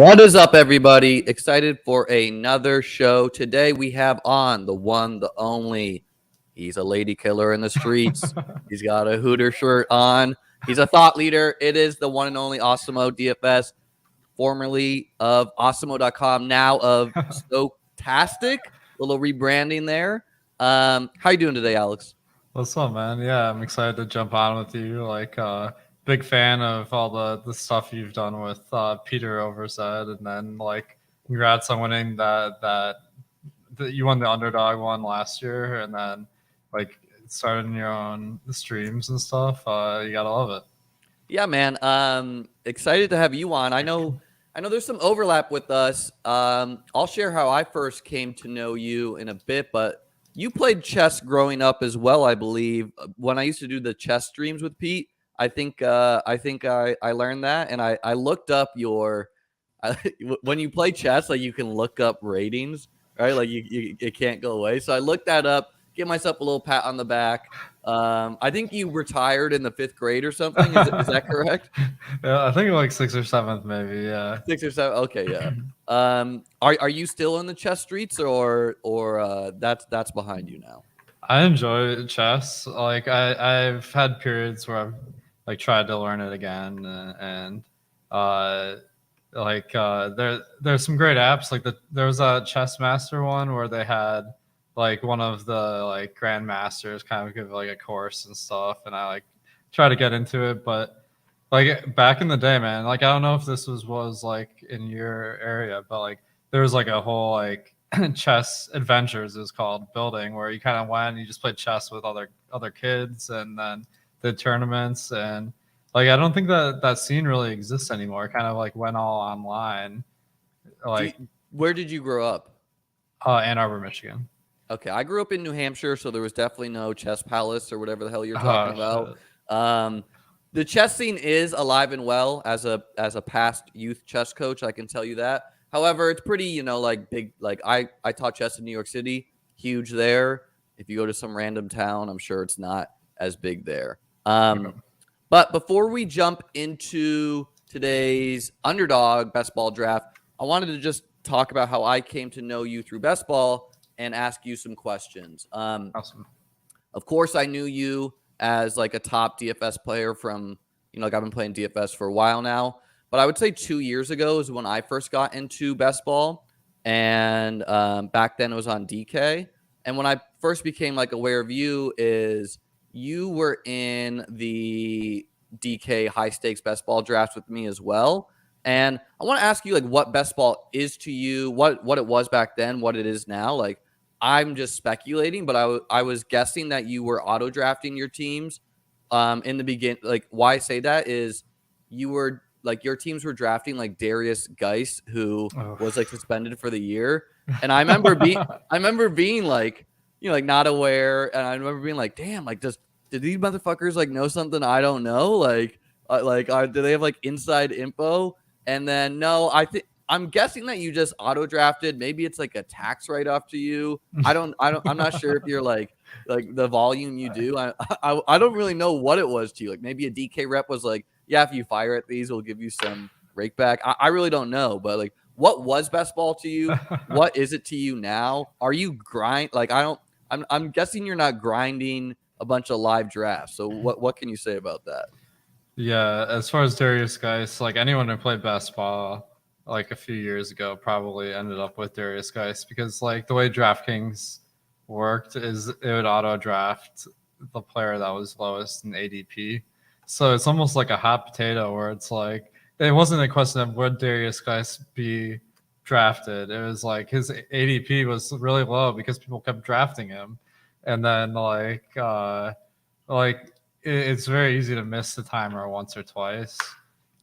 What is up, everybody? Excited for another show. Today we have on the one, the only. He's a lady killer in the streets. He's got a Hooter shirt on. He's a thought leader. It is the one and only Awesemo DFS, formerly of Awesemo.com, now of Stochastic. Little rebranding there. How you doing today, Alex? What's up, man? Yeah, I'm excited to jump on with you. Big fan of all the stuff you've done with Peter Oversed, and then congrats on winning that you won the underdog one last year, and then like starting your own streams and stuff. You gotta love it. Yeah, man. Excited to have you on. I know there's some overlap with us. I'll share how I first came to know you in a bit, but you played chess growing up as well, I believe. When I used to do the chess streams with Pete, I think I learned that, and I looked up your when you play chess, like you can look up ratings, right? Like you it can't go away. So I looked that up, give myself a little pat on the back. I think you retired in the 5th grade or something. Is that correct? Yeah, I think like 6th or 7th, maybe. Yeah, 6 or 7. Okay, yeah. Are you still in the chess streets, or that's behind you now? I enjoy chess. I've had periods where I've tried to learn it again, and there's some great apps. There was a Chess Master one where they had one of the grandmasters kind of give a course and stuff, and I try to get into it. But back in the day, man, I don't know if this was in your area, but there was a whole chess adventures is called building, where you kind of went and you just played chess with other kids and then did tournaments. And I don't think that scene really exists anymore. It kind of went all online. Where did you grow up? Ann Arbor, Michigan. Okay, I grew up in New Hampshire, so there was definitely no chess palace or whatever the hell you're talking about. The chess scene is alive and well. As a past youth chess coach, I can tell you that. However, it's pretty, big. I taught chess in New York City, huge there. If you go to some random town, I'm sure it's not as big there. But before we jump into today's underdog best ball draft, I wanted to just talk about how I came to know you through best ball and ask you some questions. Awesome. Of course, I knew you as a top DFS player from, I've been playing DFS for a while now. But I would say 2 years ago is when I first got into best ball. And back then it was on DK. And when I first became aware of you is you were in the DK high stakes best ball draft with me as well. And I want to ask you what best ball is to you, what it was back then, what it is now. I'm just speculating, but I was guessing that you were auto drafting your teams in the beginning. Why I say that is you were your teams were drafting Darius Geis, who was suspended for the year. And I remember being not aware. And I remember being damn, did these motherfuckers know something I don't know? Do they have inside info? And then no, I'm guessing that you just auto drafted. Maybe it's a tax write off to you. I'm not sure if you're the volume you do. I don't really know what it was to you. Maybe a DK rep was yeah, if you fire at these, we'll give you some rake back. I really don't know, but what was best ball to you? What is it to you now? Are you I'm guessing you're not grinding a bunch of live drafts. So what can you say about that? Yeah, as far as Darius Geis, anyone who played best ball a few years ago probably ended up with Darius Geis, because the way DraftKings worked is it would auto draft the player that was lowest in ADP. So it's almost like a hot potato, where it's it wasn't a question of would Darius Geis be drafted. It was his ADP was really low because people kept drafting him. And then it's very easy to miss the timer once or twice.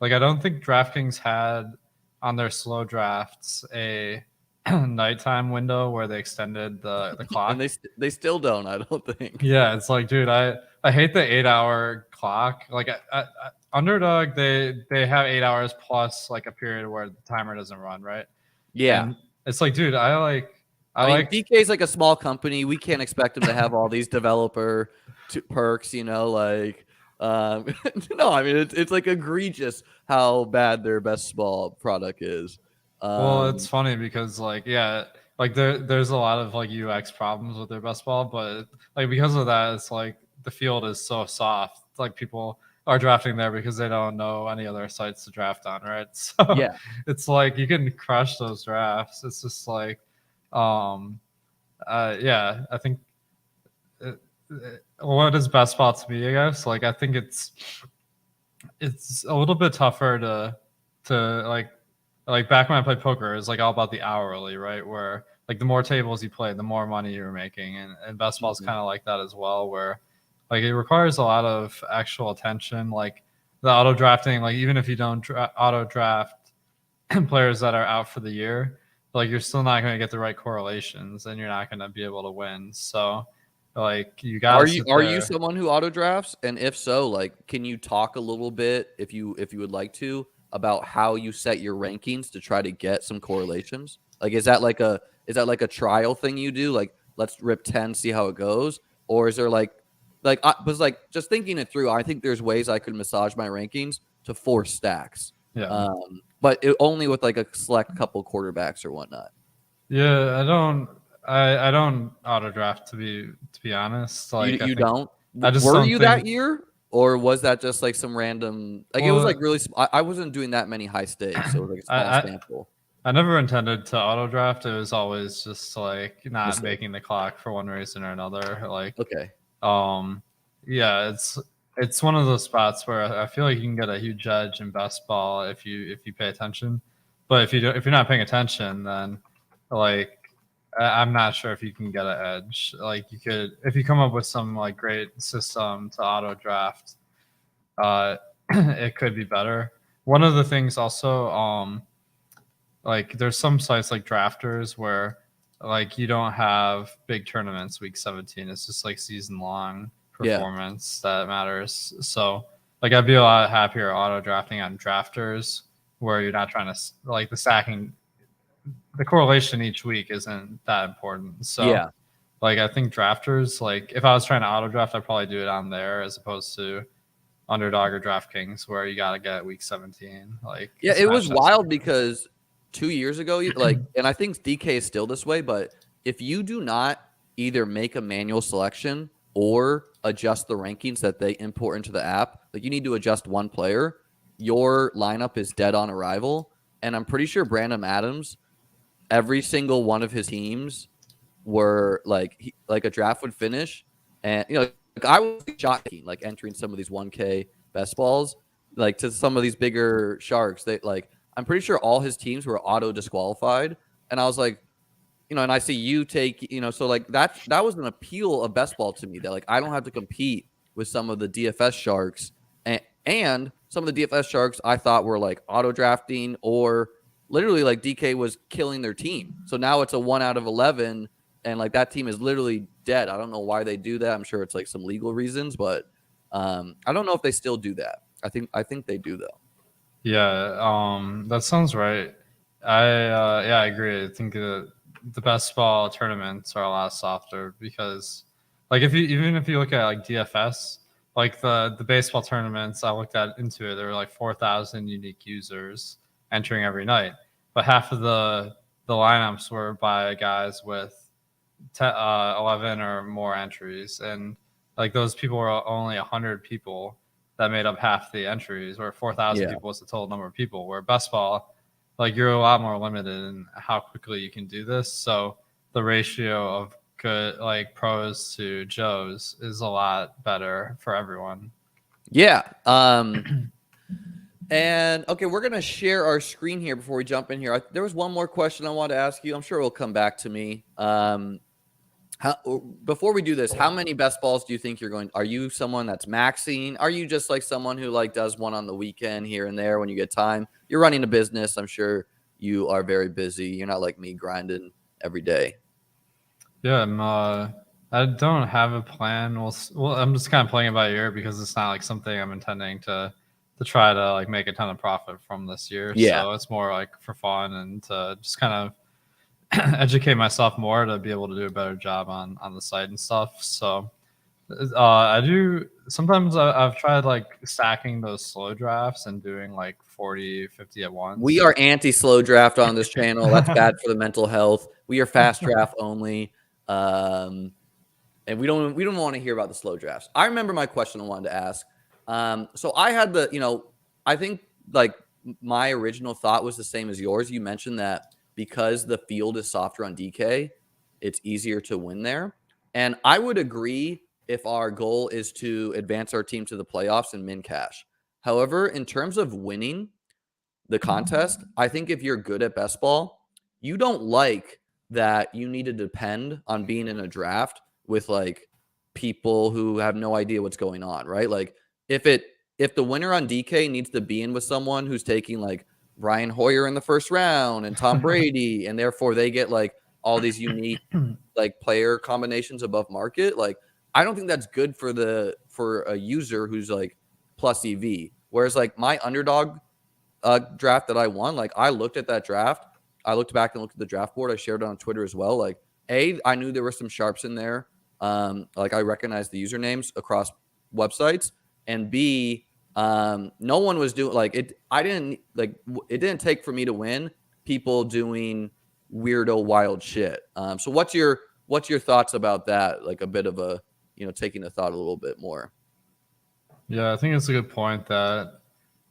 I don't think DraftKings had on their slow drafts a nighttime window where they extended the clock. And they still don't, I don't think. Yeah, it's dude, I hate the 8-hour clock. Underdog, they have 8 hours plus a period where the timer doesn't run, right? Yeah. And it's dude, I mean, DK is a small company. We can't expect them to have all these developer perks, no, I mean, it's egregious how bad their best ball product is. Well, it's funny because like like there's a lot of like UX problems with their best ball, but like because of that, it's like the field is so soft. Like people are drafting there because they don't know any other sites to draft on, right? So Yeah. it's like you can crush those drafts. It's just like, um, yeah, I think what is best ball to me, I guess. Like I think it's a little bit tougher to like back when I played poker, it's like all about the hourly, right? Where like the more tables you play, the more money you're making, and best ball is kind of like that as well, where like it requires a lot of actual attention, like the auto drafting. Like even if you don't auto draft players that are out for the year, like you're still not going to get the right correlations, and you're not going to be able to win. So like you got to sit Are you there. someone who auto drafts? And if so, like, can you talk a little bit, if you would like to, about how you set your rankings to try to get some correlations? Like, is that like a trial thing you do? Like, let's rip 10, see how it goes, or is there like because like just thinking it through, I think there's ways I could massage my rankings to force stacks. Yeah. But only with like a select couple quarterbacks or whatnot. Yeah, I don't auto draft to be honest. Like I You think don't? I just Were don't you think that year, or was that just like some random? Like it was like well really. I wasn't doing that many high stakes, so it was like a small I sample. I never intended to auto draft. It was always just like not Mistake. making the clock for one reason or another. Like Okay. um yeah, it's one of those spots where I feel like you can get a huge edge in best ball if you pay attention. But if you're not paying attention, then like I'm not sure if you can get an edge. Like you could, if you come up with some like great system to auto draft, uh, it could be better. One of the things also, like there's some sites like Drafters where like you don't have big tournaments week 17. It's just like season long Yeah. performance that matters. So like I'd be a lot happier auto drafting on Drafters where you're not trying to like the stacking, the correlation each week isn't that important. So Yeah. like I think drafters, like if I was trying to auto draft, I'd probably do it on there as opposed to Underdog or DraftKings where you gotta get week 17. Like Yeah. It was smash that wild stuff. because 2 years ago, like, and I think DK is still this way, but if you do not either make a manual selection or adjust the rankings that they import into the app, like you need to adjust one player, your lineup is dead on arrival. And I'm pretty sure Brandon Adams, every single one of his teams were like a draft would finish, and like I was shocking, like entering some of these 1K best balls, like to some of these bigger sharks. They like I'm pretty sure all his teams were auto disqualified, and I was like, and I see you take, so like that was an appeal of best ball to me that like I don't have to compete with some of the DFS sharks, and some of the DFS sharks I thought were like auto drafting or literally like DK was killing their team. So now it's a 1 out of 11, and like that team is literally dead. I don't know why they do that. I'm sure it's like some legal reasons, but I don't know if they still do that. I think they do though. Yeah, that sounds right. I agree. I think the best ball tournaments are a lot softer because like if you even if you look at like DFS, like the baseball tournaments I looked at into it, there were like 4,000 unique users entering every night, but half of the lineups were by guys with 11 or more entries, and like those people were only 100 people that made up half the entries, where 4,000 Yeah. people was the total number of people. Where best ball, like you're a lot more limited in how quickly you can do this. So the ratio of good like pros to Joes is a lot better for everyone. Yeah. And okay, we're gonna share our screen here before we jump in here. There was one more question I wanted to ask you. I'm sure it will come back to me. Before we do this, how many best balls do you think you're going? Are you someone that's maxing? Are you just like someone who like does one on the weekend here and there when you get time? You're running a business. I'm sure you are very busy. You're not like me grinding every day. Yeah, I don't have a plan. Well, I'm just kind of playing it by ear because it's not like something I'm intending to try to like make a ton of profit from this year. Yeah. So it's more like for fun and to just kind of educate myself more to be able to do a better job on the site and stuff. So I do sometimes. I've tried like stacking those slow drafts and doing like 40, 50 at We once. are anti-slow draft on this channel. That's bad for the mental health. We are fast draft only. And we don't want to hear about the slow drafts. I remember my question I wanted to ask. So I had I think like my original thought was the same as yours. You mentioned that because the field is softer on DK, it's easier to win there. And I would agree if our goal is to advance our team to the playoffs and min cash. However, in terms of winning the contest, I think if you're good at best ball, you don't like that you need to depend on being in a draft with like people who have no idea what's going on, right? Like if the winner on DK needs to be in with someone who's taking like Brian Hoyer in the first round and Tom Brady, and therefore they get like all these unique like player combinations above market, like I don't think that's good for a user who's like plus EV. Whereas like my underdog draft that I won, like I looked at that draft. I looked back and looked at the draft board. I shared it on Twitter as well. Like, I knew there were some sharps in there. Like I recognized the usernames across websites, and B, no one was doing like it. I didn't like it didn't take for me to win. People doing weirdo wild shit. So what's your thoughts about that? Like a bit of a taking the thought a little bit more. Yeah, I think it's a good point that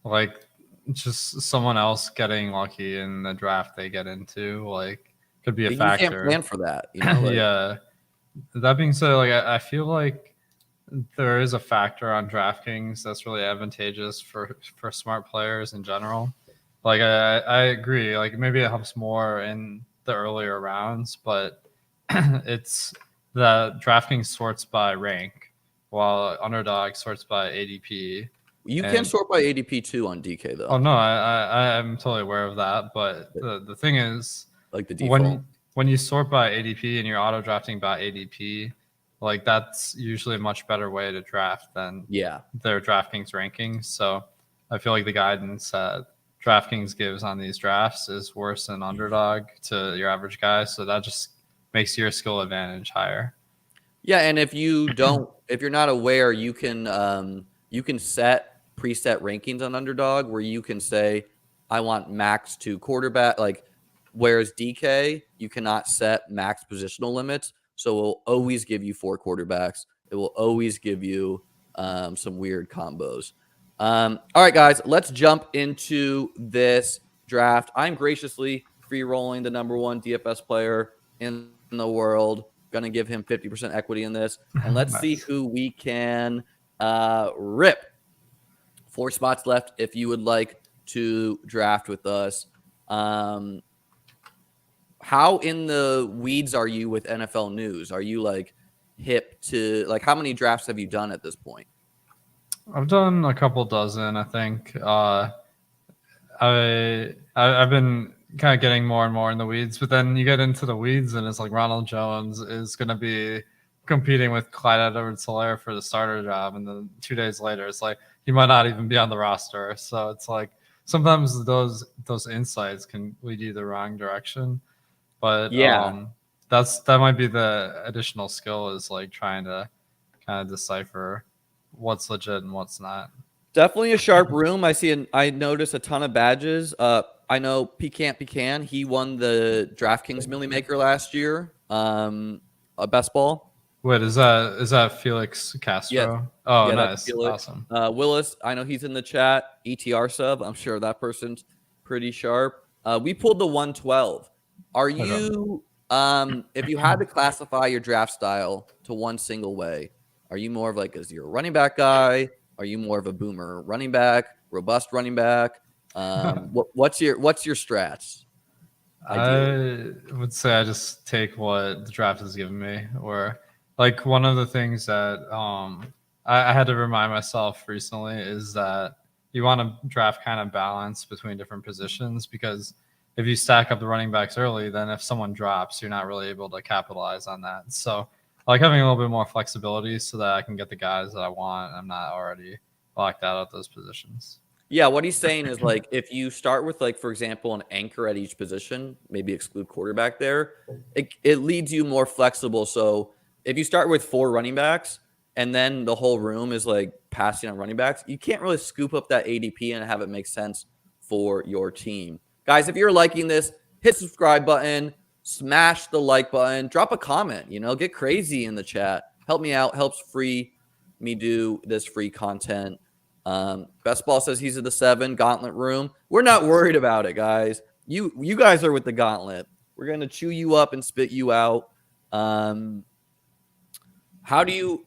like just someone else getting lucky in the draft they get into like could be a You can't factor. plan for that, Like, Yeah. That being said, like I feel like there is a factor on DraftKings that's really advantageous for smart players in general. Like I agree. Like maybe it helps more in the earlier rounds, but it's the DraftKings sorts by rank, while Underdog sorts by ADP. you can sort by ADP too on DK though. Oh no, I'm totally aware of that. But the thing is, like the default. When you sort by ADP and you're auto drafting by ADP, like that's usually a much better way to draft than their DraftKings rankings. So I feel like the guidance that DraftKings gives on these drafts is worse than Underdog to your average guy. So that just makes your skill advantage higher. Yeah, and if you're not aware, you can set preset rankings on Underdog where you can say, I want max 2 quarterback. Like, whereas DK, you cannot set max positional limits. So it will always give you 4 quarterbacks. It will always give you some weird combos. All right, guys, let's jump into this draft. I'm graciously free rolling the number 1 DFS player in the world. Going to give him 50% equity in this. And let's Nice. see who we can rip. 4 spots left if you would like to draft with us. How in the weeds are you with NFL news? Are you like hip to like how many drafts have you done at this point? I've done a couple dozen, I think. I've been kind of getting more and more in the weeds, but then you get into the weeds and it's like Ronald Jones is going to be competing with Clyde Edwards-Helaire for the starter job, and then 2 days later it's like he might not even be on the roster. So it's like sometimes those insights can lead you the wrong direction. But that might be the additional skill, is like trying to kind of decipher what's legit and what's not. Definitely a sharp room. I noticed a ton of badges. I know Pecan. He won the DraftKings Millie Maker last year. A best ball. Wait, is that Felix Castro? Yes. Oh, Yeah, nice. Awesome. Willis, I know he's in the chat. ETR sub. I'm sure that person's pretty sharp. We pulled the 112. Are you if you had to classify your draft style to one single way, are you more of like you're a running back guy? Are you more of a boomer running back, robust running back? What's your strats? I would say I just take what the draft has given me. Or like one of the things that I had to remind myself recently is that you want to draft kind of balance between different positions, because if you stack up the running backs early, then if someone drops, you're not really able to capitalize on that. So I like having a little bit more flexibility so that I can get the guys that I want. I'm not already locked out at those positions. Yeah, what he's saying is like if you start with like, for example, an anchor at each position, maybe exclude quarterback there, it leads you more flexible. So if you start with 4 running backs and then the whole room is like passing on running backs, you can't really scoop up that ADP and have it make sense for your team. Guys, if you're liking this, hit subscribe button, smash the like button, drop a comment, get crazy in the chat. Help me out, helps free me do this free content. Best Ball says he's at the 7 gauntlet room. We're not worried about it, guys. You guys are with the gauntlet. We're going to chew you up and spit you out.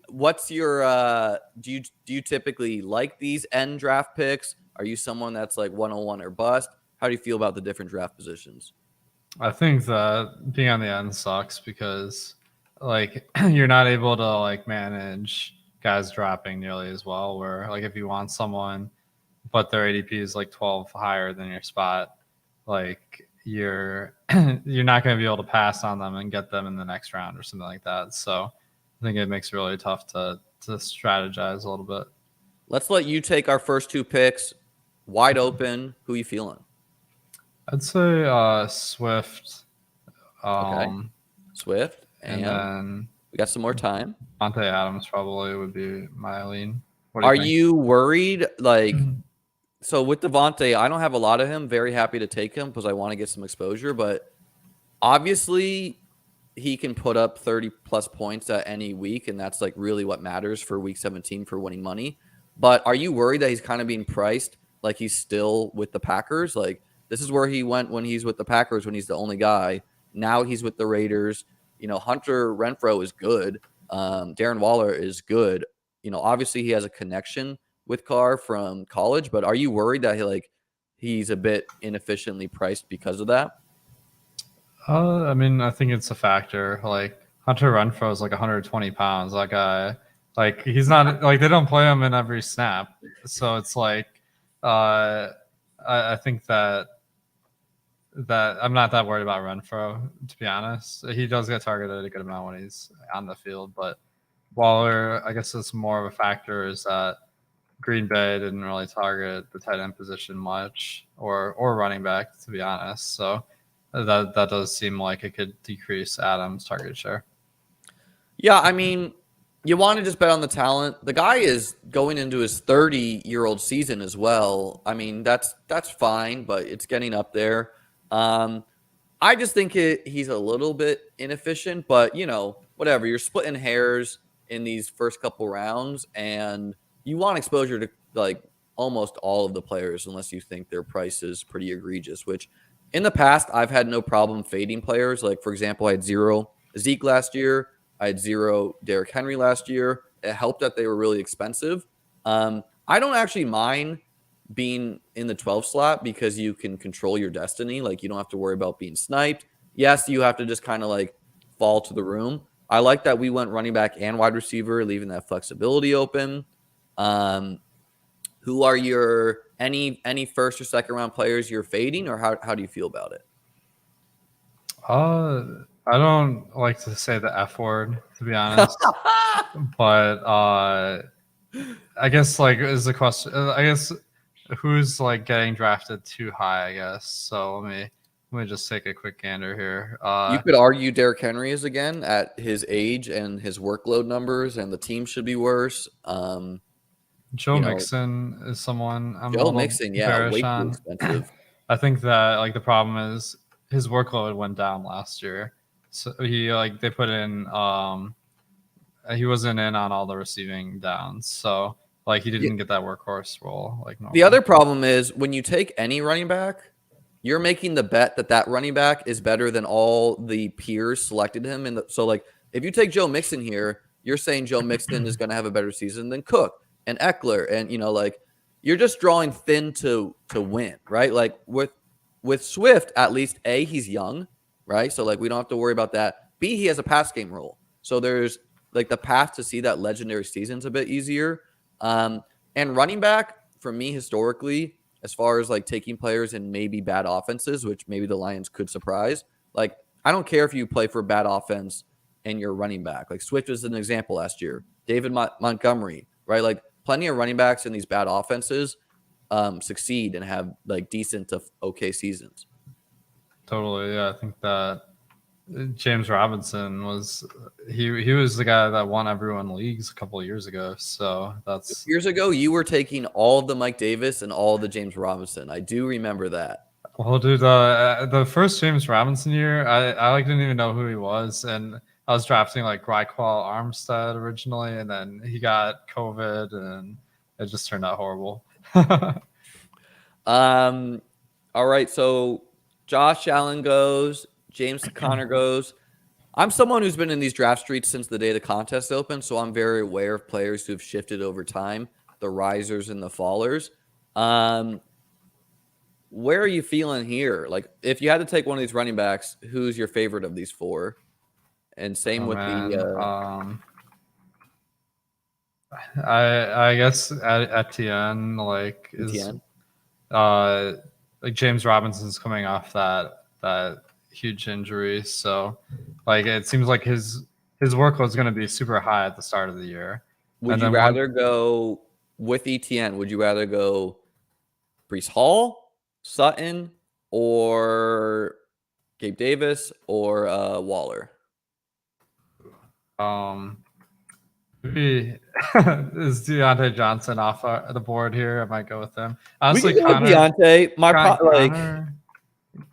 What's your, do you typically like these end draft picks? Are you someone that's like 101 or bust? How do you feel about the different draft positions? I think that being on the end sucks because like you're not able to like manage guys dropping nearly as well. Where like if you want someone, but their ADP is like 12 higher than your spot, like you're not going to be able to pass on them and get them in the next round or something like that. So I think it makes it really tough to strategize a little bit. Let's let you take our first 2 picks. Wide open. Who are you feeling? I'd say Swift. Okay. Swift. And then we got some more time. Devontae Adams probably would be my lean. Are you worried? Like, so with Devontae, I don't have a lot of him. Very happy to take him because I want to get some exposure. But obviously, he can put up 30-plus points at any week, and that's like really what matters for Week 17 for winning money. But are you worried that he's kind of being priced like he's still with the Packers? Like, this is where he went when he's with the Packers, when he's the only guy. Now he's with the Raiders. Hunter Renfrow is good. Darren Waller is good. Obviously he has a connection with Carr from college, but are you worried that he's a bit inefficiently priced because of that? I mean, I think it's a factor. Like Hunter Renfrow is like 120 pounds. That guy, like he's not like they don't play him in every snap. So it's like, I think that I'm not that worried about Renfrow, to be honest. He does get targeted a good amount when he's on the field, but Waller, I guess it's more of a factor is that Green Bay didn't really target the tight end position much or running back, to be honest. So that does seem like it could decrease Adams' target share. Yeah, I mean, you want to just bet on the talent. The guy is going into his 30-year-old season as well. I mean, that's fine, but it's getting up there. I just think he's a little bit inefficient, but whatever. You're splitting hairs in these first couple rounds, and you want exposure to like almost all of the players, unless you think their price is pretty egregious. Which, in the past, I've had no problem fading players. Like for example, I had 0 Zeke last year. I had 0 Derrick Henry last year. It helped that they were really expensive. I don't actually mind being in the 12 slot because you can control your destiny. Like you don't have to worry about being sniped. Yes, you have to just kind of like fall to the room. I like that we went running back and wide receiver, leaving that flexibility open. Who are your any first or second round players you're fading, or how do you feel about it? I don't like to say the F word, to be honest, but I guess like is the question. I guess who's like getting drafted too high, I guess. So let me just take a quick gander here. You could argue Derrick Henry is again at his age and his workload numbers, and the team should be worse. Joe Mixon is someone I'm Joe Mixon, yeah, way too expensive. I think that like the problem is his workload went down last year. So they put in he wasn't in on all the receiving downs. So like he didn't get that workhorse role like normal. The other problem is when you take any running back, you're making the bet that running back is better than all the peers selected him. So like if you take Joe Mixon here, you're saying Joe Mixon is going to have a better season than Cook and Eckler. And, like you're just drawing thin to win, right? Like with Swift, at least A, he's young, right? So like we don't have to worry about that. B, he has a pass game role. So there's like the path to see that legendary season's a bit easier. And running back, for me historically, as far as like taking players in maybe bad offenses, which maybe the Lions could surprise, like I don't care if you play for a bad offense and you're running back. Like Swift was an example last year. David Montgomery, right? Like plenty of running backs in these bad offenses succeed and have like decent to okay seasons. Totally, yeah. I think that James Robinson was he was the guy that won everyone leagues a couple of years ago. So that's Years ago, you were taking all of the Mike Davis and all of the James Robinson. I do remember that. well, dude. The first James Robinson year, I like didn't even know who he was, and I was drafting like Gryqual Armstead originally, and then he got COVID, and it just turned out horrible. All right, so Josh Allen goes, James Conner goes. I'm someone who's been in these draft streets since the day the contest opened, so I'm very aware of players who've shifted over time, the risers and the fallers. Where are you feeling here? Like, if you had to take one of these running backs, who's your favorite of these four? And same with the. I guess Etienne is Etienne. like James Robinson's coming off that huge injury, so like it seems like his workload is going to be super high at the start of the year. Would you rather go with Etienne? Would you rather go Brees Hall, Sutton, or Gabe Davis, or Waller? Maybe is Deontay Johnson off the board here? I might go with him. Honestly, Deontay, Connor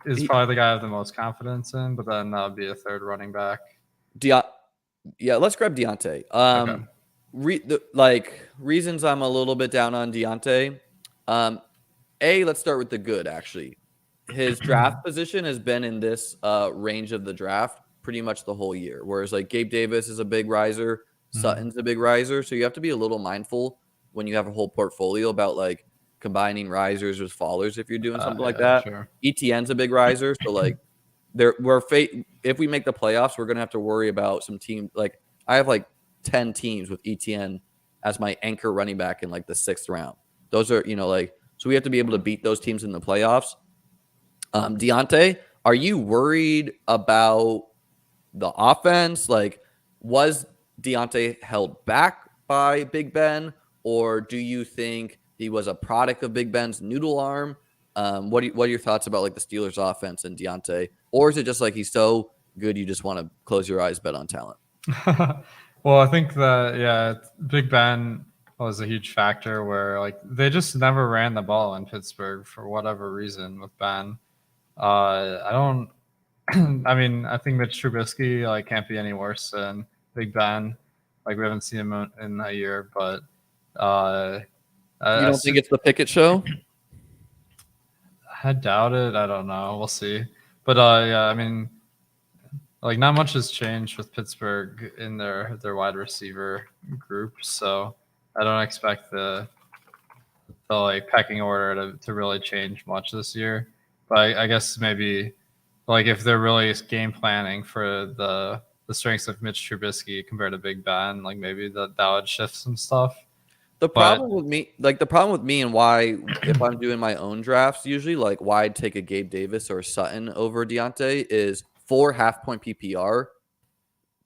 is probably the guy I have the most confidence in, but then that would be a third running back. Yeah, let's grab Deontay. Okay. Reasons I'm a little bit down on Deontay. Let's start with the good, actually. His draft position has been in this range of the draft pretty much the whole year, whereas like Gabe Davis is a big riser, Sutton's a big riser, so you have to be a little mindful when you have a whole portfolio about like combining risers with fallers if you're doing something like that. Sure. ETN's a big riser, so like if we make the playoffs, we're gonna have to worry about some team. Like I have like 10 teams with ETN as my anchor running back in like the 6th round. Those are so we have to be able to beat those teams in the playoffs. Deontay, are you worried about the offense? Like, was Deontay held back by Big Ben, or do you think he was a product of Big Ben's noodle arm? What are your thoughts about like the Steelers offense and Deontay? Or is it just like he's so good you just want to close your eyes, bet on talent? Well, I think that Big Ben was a huge factor where like they just never ran the ball in Pittsburgh for whatever reason with Ben. I don't. I mean, I think Mitch Trubisky like can't be any worse than Big Ben. Like we haven't seen him in a year, but you don't think it's the Pickett show? I doubt it. I don't know. We'll see. But yeah, I mean, like not much has changed with Pittsburgh in their wide receiver group, so I don't expect the like pecking order to really change much this year. But I guess maybe like if they're really game planning for the strengths of Mitch Trubisky compared to Big Ben, like maybe that would shift some stuff. The problem with me and why, if I'm doing my own drafts, usually like why I'd take a Gabe Davis or a Sutton over Deontay is 4 half-point PPR.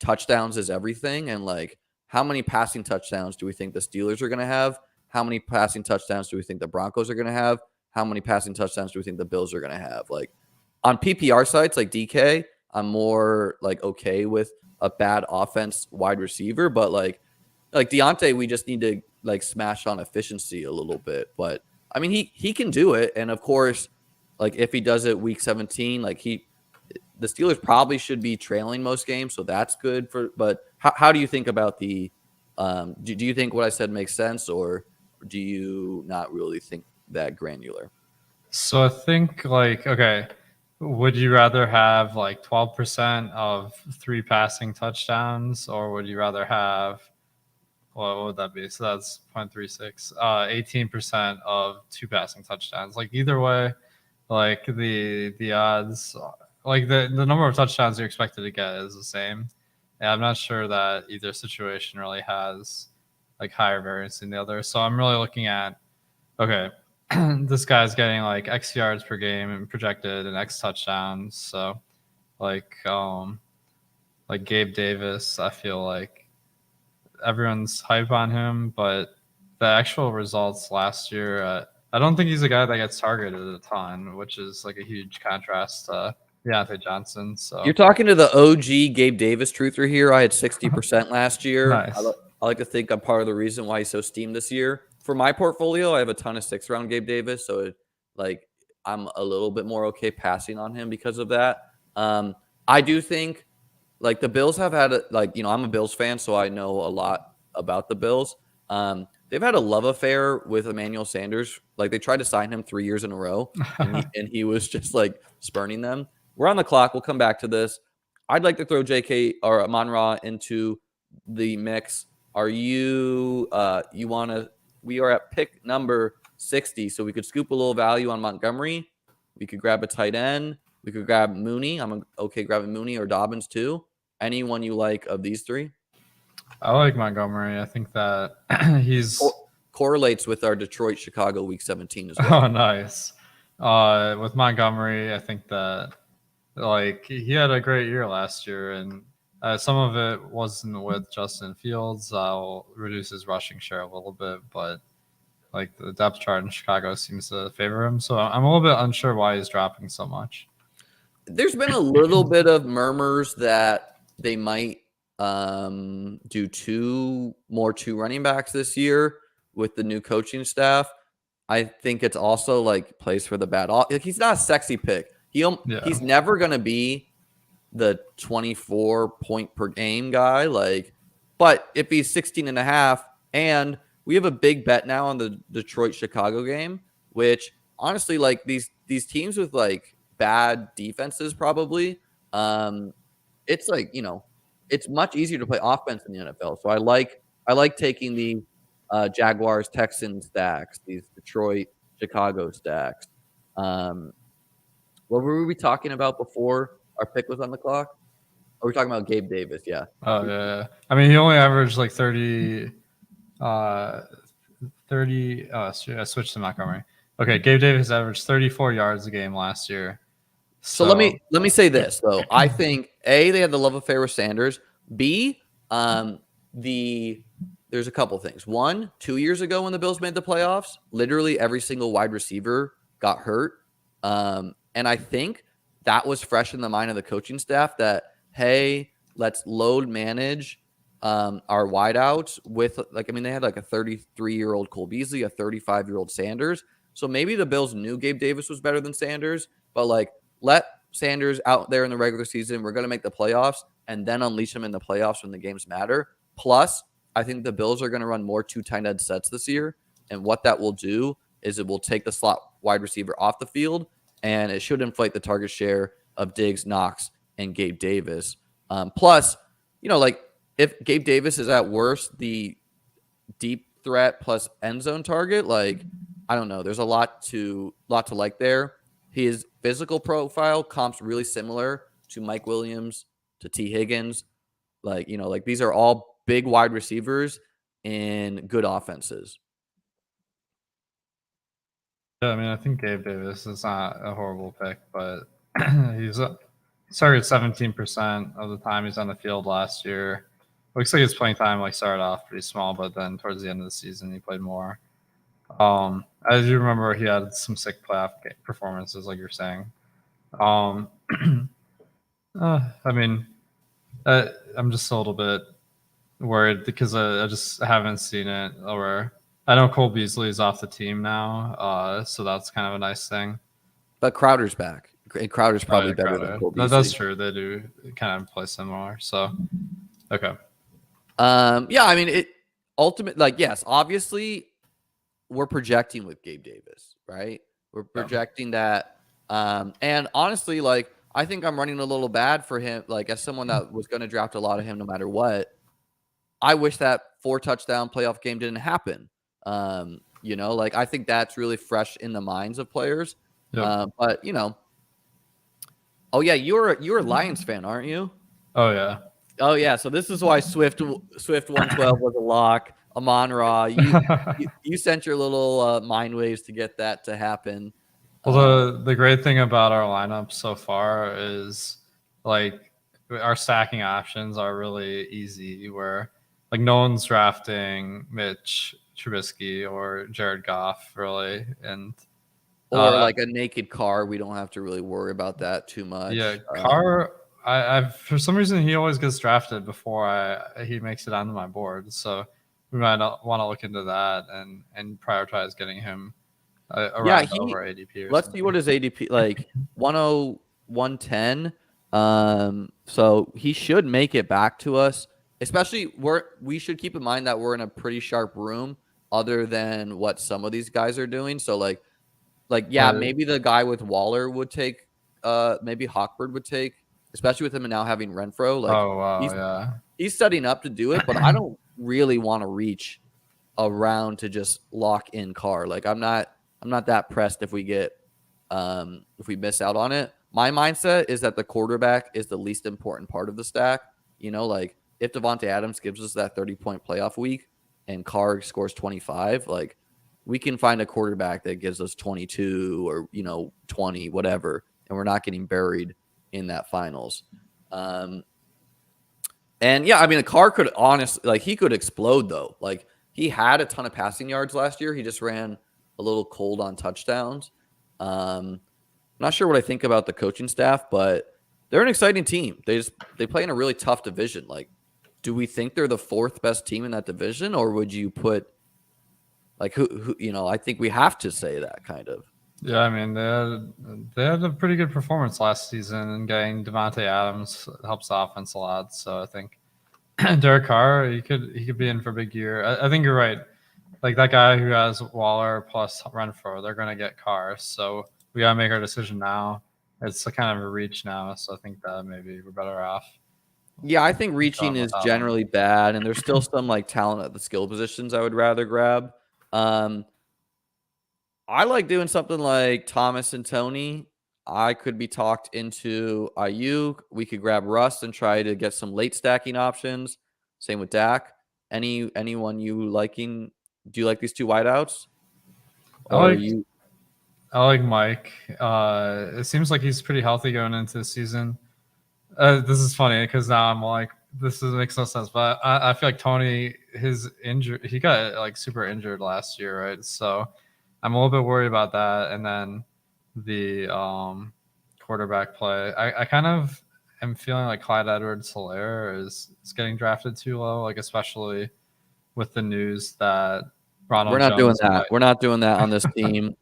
Touchdowns is everything. And like, how many passing touchdowns do we think the Steelers are going to have? How many passing touchdowns do we think the Broncos are going to have? How many passing touchdowns do we think the Bills are going to have? Like on PPR sites like DK, I'm more like okay with a bad offense wide receiver, but like Deontay, we just need to like smash on efficiency a little bit. But I mean, he can do it, and of course, like if he does it week 17, like the Steelers probably should be trailing most games, so that's good for. But how do you think about the? Do you think what I said makes sense, or do you not really think that granular? So I think like okay. Would you rather have like 12% of 3 passing touchdowns, or would you rather have what would that be? So that's 0.36, 18% of 2 passing touchdowns. Like either way, like the odds, like the number of touchdowns you're expected to get is the same. And I'm not sure that either situation really has like higher variance than the other. So I'm really looking at okay, this guy's getting like X yards per game and projected and X touchdowns. So like Gabe Davis, I feel like everyone's hype on him, but the actual results last year, I don't think he's a guy that gets targeted a ton, which is like a huge contrast to Deontay Johnson. So You're talking to the OG Gabe Davis truther here. I had 60% last year. nice. I like to think I'm part of the reason why he's so steamed this year. For my portfolio, I have a ton of 6th-round Gabe Davis, so I'm a little bit more okay passing on him because of that. I do think the Bills have had I'm a Bills fan, so I know a lot about the Bills. They've had a love affair with Emmanuel Sanders. They tried to sign him 3 years in a row, and he was just spurning them. We're on the clock. We'll come back to this. I'd like to throw JK or Amon-Ra into the mix. Are you you want to? We are at pick number 60, so we could scoop a little value on Montgomery. We could grab a tight end. We could grab Mooney. I'm okay grabbing Mooney or Dobbins too. Anyone you like of these three? I like Montgomery. I think that he's correlates with our Detroit Chicago Week 17 as well. Oh, nice. With Montgomery, I think that he had a great year last year, and some of it wasn't with Justin Fields. I'll reduce his rushing share a little bit, but the depth chart in Chicago seems to favor him. So I'm a little bit unsure why he's dropping so much. There's been a little bit of murmurs that they might do two running backs this year with the new coaching staff. I think it's also plays for the bad. He's not a sexy pick. He's never going to be the 24 point per game guy. But if he's 16 and a half, and we have a big bet now on the Detroit Chicago game, which honestly, these teams with bad defenses, probably, it's it's much easier to play offense in the NFL. So I like taking the Jaguars, Texans stacks, these Detroit, Chicago stacks. What were we talking about before our pick was on the clock? Oh, we're talking about Gabe Davis, yeah. Oh, yeah. I mean, he only averaged 30. I switched to Montgomery. Okay, Gabe Davis averaged 34 yards a game last year. So let me say this though. I think A, they had the love affair with Sanders. B, there's a couple things. 1, 2 years ago when the Bills made the playoffs, literally every single wide receiver got hurt. And I think that was fresh in the mind of the coaching staff that, hey, let's load manage our wideouts with they had a 33-year-old Cole Beasley, a 35-year-old Sanders. So maybe the Bills knew Gabe Davis was better than Sanders, but let Sanders out there in the regular season. We're going to make the playoffs and then unleash him in the playoffs when the games matter. Plus, I think the Bills are going to run more 2 tight end sets this year. And what that will do is it will take the slot wide receiver off the field, and it should inflate the target share of Diggs, Knox, and Gabe Davis. Plus, if Gabe Davis is at worst the deep threat plus end zone target, I don't know. There's a lot to like there. His physical profile comps really similar to Mike Williams, to T. Higgins. These are all big wide receivers in good offenses. Yeah, I mean, I think Gabe Davis is not a horrible pick, but he's started 17% of the time he's on the field last year. Looks like his playing time started off pretty small, but then towards the end of the season he played more. As you remember, he had some sick playoff performances, like you're saying. I mean, I'm just a little bit worried because I just haven't seen it. Or I know Cole Beasley is off the team now, so that's kind of a nice thing. But Crowder's back. And Crowder's probably better than Cole Beasley. That's true. They do kind of play similar. So, okay. Yeah, I mean, it ultimately, yes, obviously, we're projecting with Gabe Davis, right? We're projecting that. And honestly, I think I'm running a little bad for him. As someone that was going to draft a lot of him no matter what, I wish that 4 touchdown playoff game didn't happen. I think that's really fresh in the minds of players. Yep. But oh yeah, you're a Lions fan, aren't you? Oh yeah. Oh yeah. So this is why Swift 112 was a lock. Amon-Ra, you sent your little mind waves to get that to happen. Well, the great thing about our lineup so far is our stacking options are really easy. Where no one's drafting Mitch Trubisky or Jared Goff really, and or like a naked car. We don't have to really worry about that too much. Yeah, Carr. I've for some reason he always gets drafted before he makes it onto my board. So we might want to look into that and prioritize getting him around over ADP or let's see what something. his ADP like 110. So he should make it back to us. Especially we should keep in mind that we're in a pretty sharp room other than what some of these guys are doing. So yeah, maybe the guy with Waller would take maybe Hawkbird would take, especially with him now having Renfro. Like oh wow, he's setting up to do it, but I don't really want to reach around to just lock in Carr. Like I'm not that pressed if we miss out on it. My mindset is that the quarterback is the least important part of the stack. Like if Devontae Adams gives us that 30-point playoff week and Carr scores 25, like we can find a quarterback that gives us 22 or 20, whatever, and we're not getting buried in that finals. And yeah, I mean, the Carr could honestly, like, he could explode though. Like he had a ton of passing yards last year. He just ran a little cold on touchdowns. I'm not sure what I think about the coaching staff, but they're an exciting team. They play in a really tough division. Like, do we think they're the fourth best team in that division, or would you put like who I think we have to say that kind of. Yeah, I mean they had a pretty good performance last season, and getting Devontae Adams helps the offense a lot. So I think Derek Carr he could be in for a big year. I think you're right. Like that guy who has Waller plus Renfro, they're gonna get Carr. So we gotta make our decision now. It's a kind of a reach now, so I think that maybe we're better off. Yeah, I think reaching is generally bad, and there's still some like talent at the skill positions I would rather grab. I like doing something like Thomas and Tony. I could be talked into Ayuk. We could grab Russ and try to get some late stacking options. Same with Dak. Anyone you liking? Do you like these two wideouts? I like Mike. It seems like he's pretty healthy going into the season. This is funny because now I'm like, makes no sense. But I feel like Tony, he got like super injured last year, right? So I'm a little bit worried about that. And then the quarterback play, I kind of am feeling like Clyde Edwards-Helaire is getting drafted too low, like especially with the news that Ronald Jones doing that. We're not doing that on this team.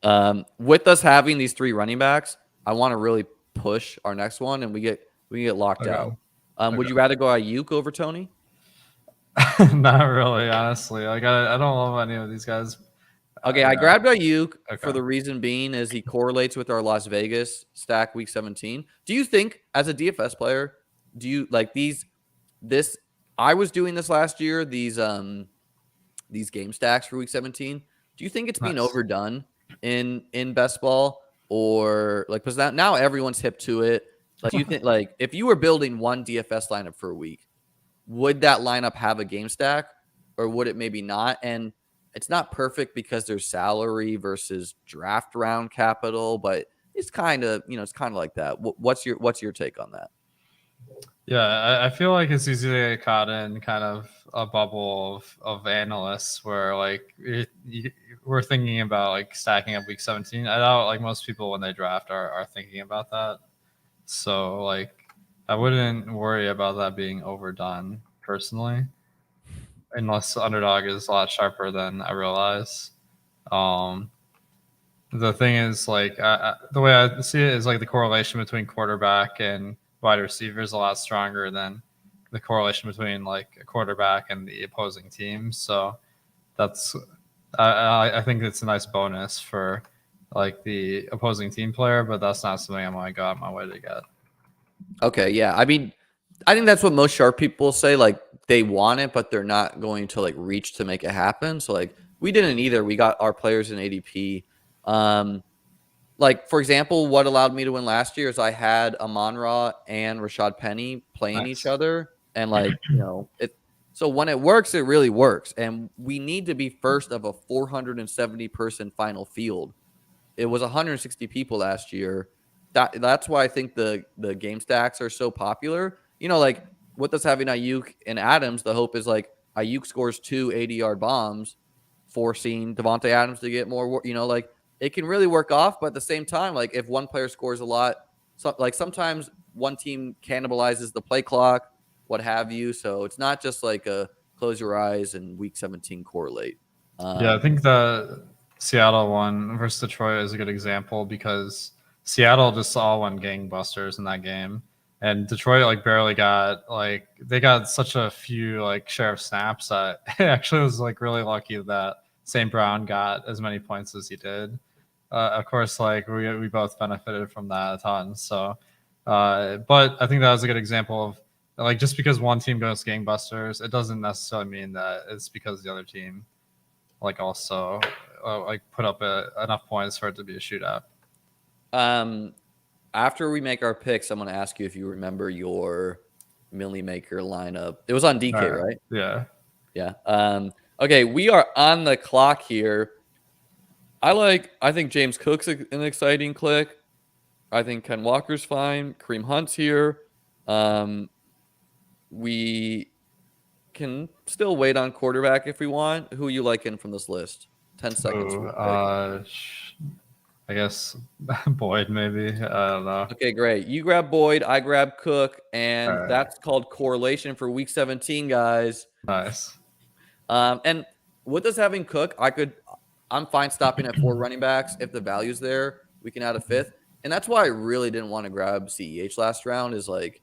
With us having these three running backs, I want to really push our next one, and we get locked out. Would you rather go Ayuk over Tony? Not really, honestly. Like I don't love any of these guys. Okay, I grabbed Ayuk for the reason being is he correlates with our Las Vegas stack week 17. Do you think, as a DFS player, do you like this? I was doing this last year. These game stacks for week 17. Do you think it's being overdone in best ball, or like because now everyone's hip to it? Like, do you think like if you were building one DFS lineup for a week, would that lineup have a game stack, or would it maybe not? And it's not perfect because there's salary versus draft round capital, but it's kind of like that. What's your take on that? Yeah, I feel like it's easy to get caught in kind of a bubble of analysts where like we're thinking about like stacking up week 17. I doubt like most people when they draft are thinking about that. So like I wouldn't worry about that being overdone personally, unless underdog is a lot sharper than I realize. The thing is like the way I see it is like the correlation between quarterback and wide receiver is a lot stronger than the correlation between like a quarterback and the opposing team. So that's I think it's a nice bonus for like the opposing team player, but that's not something I'm going to go out my way to get. Okay, yeah. I mean, I think that's what most sharp people say. Like they want it, but they're not going to like reach to make it happen. So like we didn't either. We got our players in ADP. Like for example, what allowed me to win last year is I had Amon-Ra and Rashad Penny playing each other, and like it. So when it works, it really works, and we need to be first of a 470 person final field. It was 160 people last year. That's why I think the game stacks are so popular. Like with us having Ayuk and Adams, the hope is like Ayuk scores 2 80-yard bombs, forcing Devontae Adams to get more. Like it can really work off. But at the same time, like if one player scores a lot, like sometimes one team cannibalizes the play clock, what have you. So it's not just like a close your eyes and week 17 correlate. Yeah, I think the Seattle one versus Detroit is a good example because Seattle just all went gangbusters in that game. And Detroit like barely got like they got such a few like share of snaps that it actually was like really lucky that St. Brown got as many points as he did. Of course, like we both benefited from that a ton. So, but I think that was a good example of like just because one team goes gangbusters, it doesn't necessarily mean that it's because the other team like also like put up enough points for it to be a shootout. After we make our picks, I'm going to ask you if you remember your Millie Maker lineup. It was on DK, right? Yeah. Yeah. Okay, we are on the clock here. I think James Cook's an exciting click. I think Ken Walker's fine. Kareem Hunt's here. We can still wait on quarterback if we want. Who are you liking from this list? 10 seconds. I guess Boyd maybe. I don't know. Okay, great. You grab Boyd, I grab Cook, and that's called correlation for week 17, guys. Nice. And with us having Cook, I'm fine stopping at 4 running backs. If the value's there, we can add a 5th. And that's why I really didn't want to grab CEH last round is like,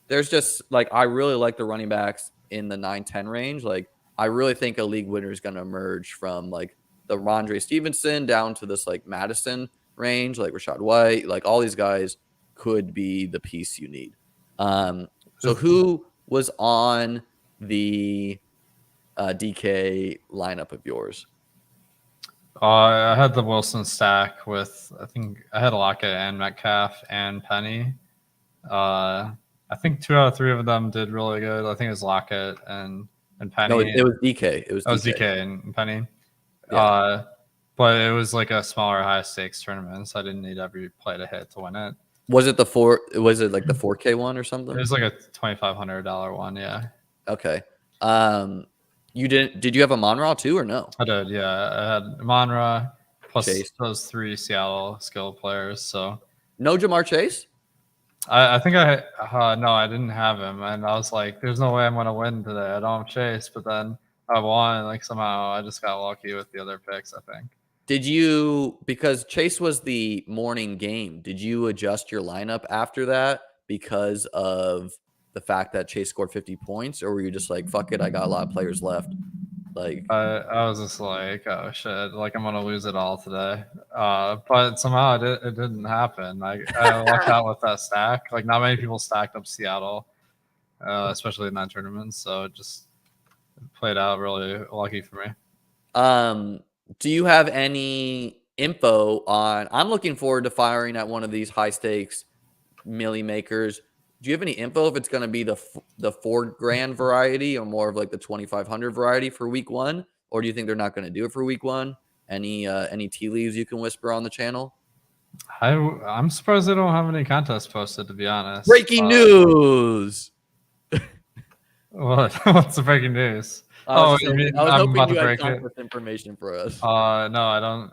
there's just like, I really like the running backs in the 9-10 range. Like, I really think a league winner is going to emerge from like the Rondre Stevenson down to this like Madison range, like Rashad White, like all these guys could be the piece you need. So who was on the DK lineup of yours? I had the Wilson stack with, I think I had Lockett and Metcalf and Penny. I think 2 out of 3 of them did really good. I think it was Lockett and Penny. No, it was DK. It was DK and Penny. Yeah. But it was like a smaller, high stakes tournament, so I didn't need every play to hit to win it. Was it like the 4K one or something? It was like a $2,500 one, yeah. Okay. Did you have a Monra too or no? I did, yeah. I had Monra plus Chase. those 3 Seattle skill players. So no Jamar Chase? I think no, I didn't have him, and I was like, "There's no way I'm gonna win today. I don't have Chase." But then I won. Like somehow I just got lucky with the other picks. I think. Did you, because Chase was the morning game, did you adjust your lineup after that because of the fact that Chase scored 50 points, or were you just like, "Fuck it, I got a lot of players left"? Like, I was just like, oh shit, like I'm gonna lose it all today. But somehow it didn't happen. I lucked out with that stack. Like not many people stacked up Seattle, especially in that tournament. So it just played out really lucky for me. Do you have any info on? I'm looking forward to firing at one of these high stakes Millie Makers. Do you have any info if it's going to be the $4,000 variety or more of like the 2,500 variety for week 1, or do you think they're not going to do it for week 1? Any tea leaves you can whisper on the channel? I'm surprised they don't have any contests posted, to be honest. Breaking news. What? What's the breaking news? I was hoping you had contest information for us. No, I don't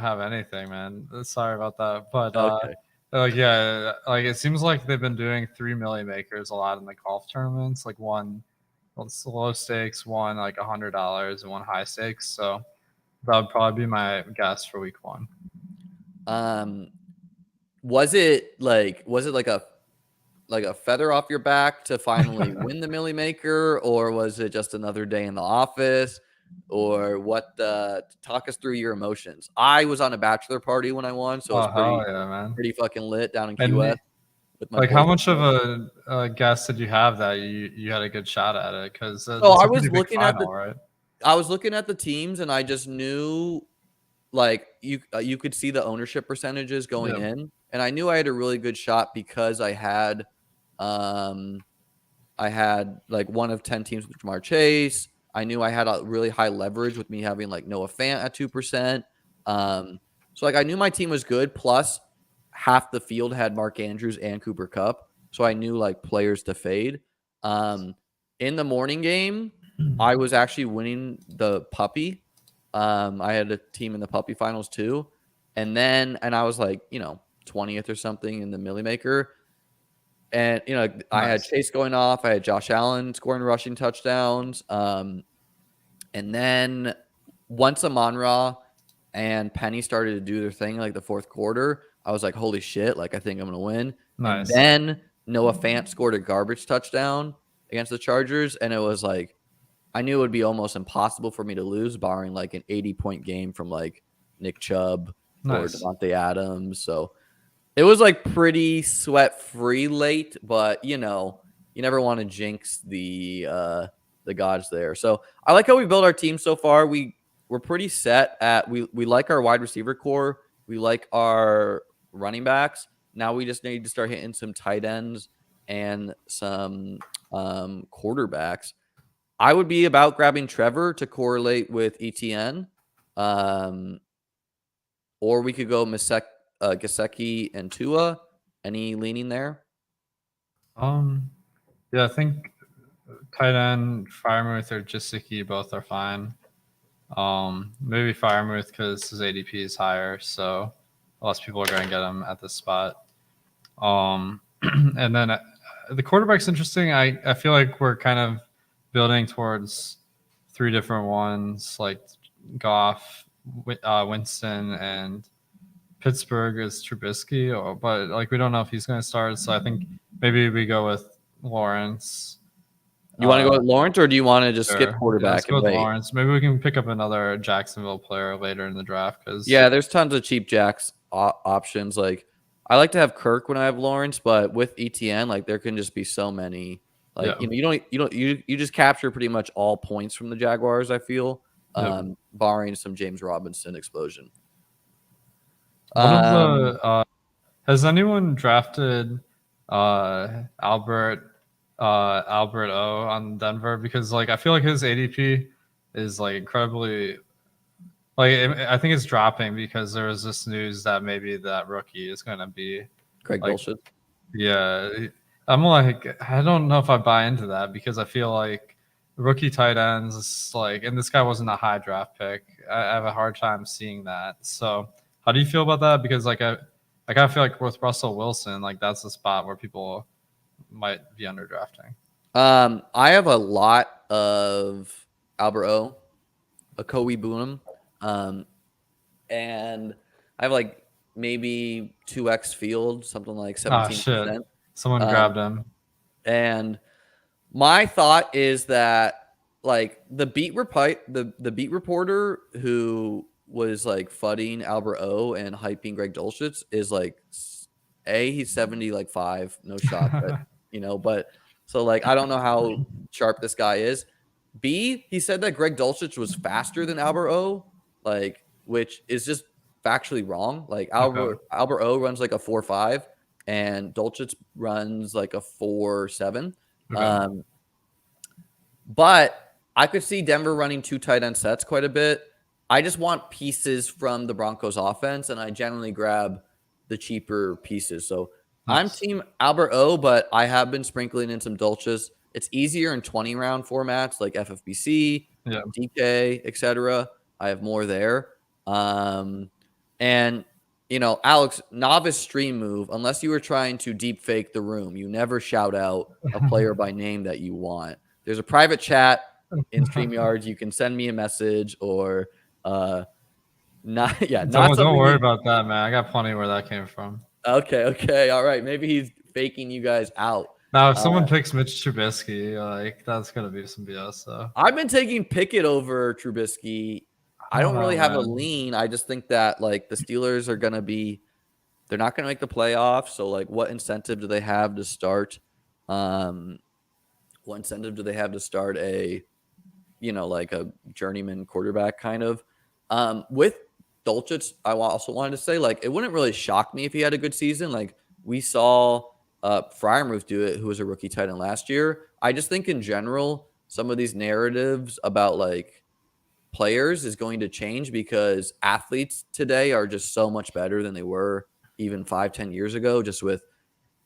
have anything, man. Sorry about that. But okay. Yeah, like it seems like they've been doing 3 Millie Makers a lot in the golf tournaments. Like one low stakes, one like $100, and one high stakes. So that would probably be my guess for week 1. Was it like a feather off your back to finally win the Millie Maker, or was it just another day in the office, or what? Talk us through your emotions. I was on a bachelor party when I won, so it was pretty fucking lit down in Key West. Like, how much of a guess did you have that you had a good shot at it? Because I was looking at the teams, and I just knew, like you could see the ownership percentages going in, and I knew I had a really good shot because I had like 1 of 10 teams with Jamar Chase. I knew I had a really high leverage with me having like Noah Fant at 2%. So like I knew my team was good. Plus, half the field had Mark Andrews and Cooper Kupp, so I knew like players to fade. In the morning game, I was actually winning the puppy. I had a team in the puppy finals too. And I was like, 20th or something in the Millie Maker. And, I had Chase going off. I had Josh Allen scoring rushing touchdowns. And then once Amon-Ra and Penny started to do their thing, like the fourth quarter, I was like, holy shit, like I think I'm going to win. Nice. And then Noah Fant scored a garbage touchdown against the Chargers. And it was like, I knew it would be almost impossible for me to lose, barring like an 80-point game from like Nick Chubb or Devontae Adams. So it was like pretty sweat-free late, but you never want to jinx the gods there. So I like how we built our team so far. We're pretty set at we like our wide receiver core. We like our running backs. Now we just need to start hitting some tight ends and some quarterbacks. I would be about grabbing Trevor to correlate with ETN. Or we could go Gesicki and Tua. Any leaning there? Yeah, I think tight end Freiermuth or Gesicki both are fine. Maybe Freiermuth because his ADP is higher, so less people are going to get him at this spot. And then the quarterback's interesting. I feel like we're kind of building towards three different ones, like Goff, Winston, and Pittsburgh is Trubisky, but like we don't know if he's going to start. So I think maybe we go with Lawrence. You want to go with Lawrence, or do you want to just skip quarterback? Let's go with Lawrence. Maybe we can pick up another Jacksonville player later in the draft. There's tons of cheap Jacks options. Like I like to have Kirk when I have Lawrence, but with ETN, like there can just be so many. Like you just capture pretty much all points from the Jaguars. I feel, barring some James Robinson explosion. Has anyone drafted Albert O on Denver? Because like I feel like his ADP is like incredibly, like I think it's dropping because there was this news that maybe that rookie is going to be Greg Dulcich. Yeah, I'm like, I don't know if I buy into that because I feel like rookie tight ends, like, and this guy wasn't a high draft pick. I have a hard time seeing that. So how do you feel about that? Because like I kind of feel like with Russell Wilson, like that's the spot where people might be underdrafting. I have a lot of Albert O, Okoye Boonham, and I have like maybe 2x field, something like 17%. Someone grabbed him. And my thought is that like the beat reporter who was like fudding Albert O and hyping Greg Dulcich is like he's 75, no shot, but but so like I don't know how sharp this guy is. B, he said that Greg Dulcich was faster than Albert O, like, which is just factually wrong. Like Albert O runs like a 4.5 and Dulcich runs like a 4.7. Okay. But I could see Denver running two tight end sets quite a bit. I just want pieces from the Broncos offense, and I generally grab the cheaper pieces. So I'm team Albert O, but I have been sprinkling in some Dulcich. It's easier in 20-round formats like FFBC, DK, etc. I have more there. And, Alex, novice stream move, unless you were trying to deep fake the room, you never shout out a player by name that you want. There's a private chat in StreamYard. You can send me a message or don't worry about that, man. I got plenty where that came from. Okay. All right. Maybe he's faking you guys out. Now, if someone picks Mitch Trubisky, like that's gonna be some BS. So I've been taking Pickett over Trubisky. I don't really have a lean. I just think that like the Steelers are gonna they're not gonna make the playoffs. So like, what incentive do they have to start? What incentive do they have to start a journeyman quarterback kind of? With Dulcich, I also wanted to say like it wouldn't really shock me if he had a good season. Like we saw Freiermuth do it, who was a rookie tight end last year. I just think in general, some of these narratives about like players is going to change because athletes today are just so much better than they were even 5-10 years ago, just with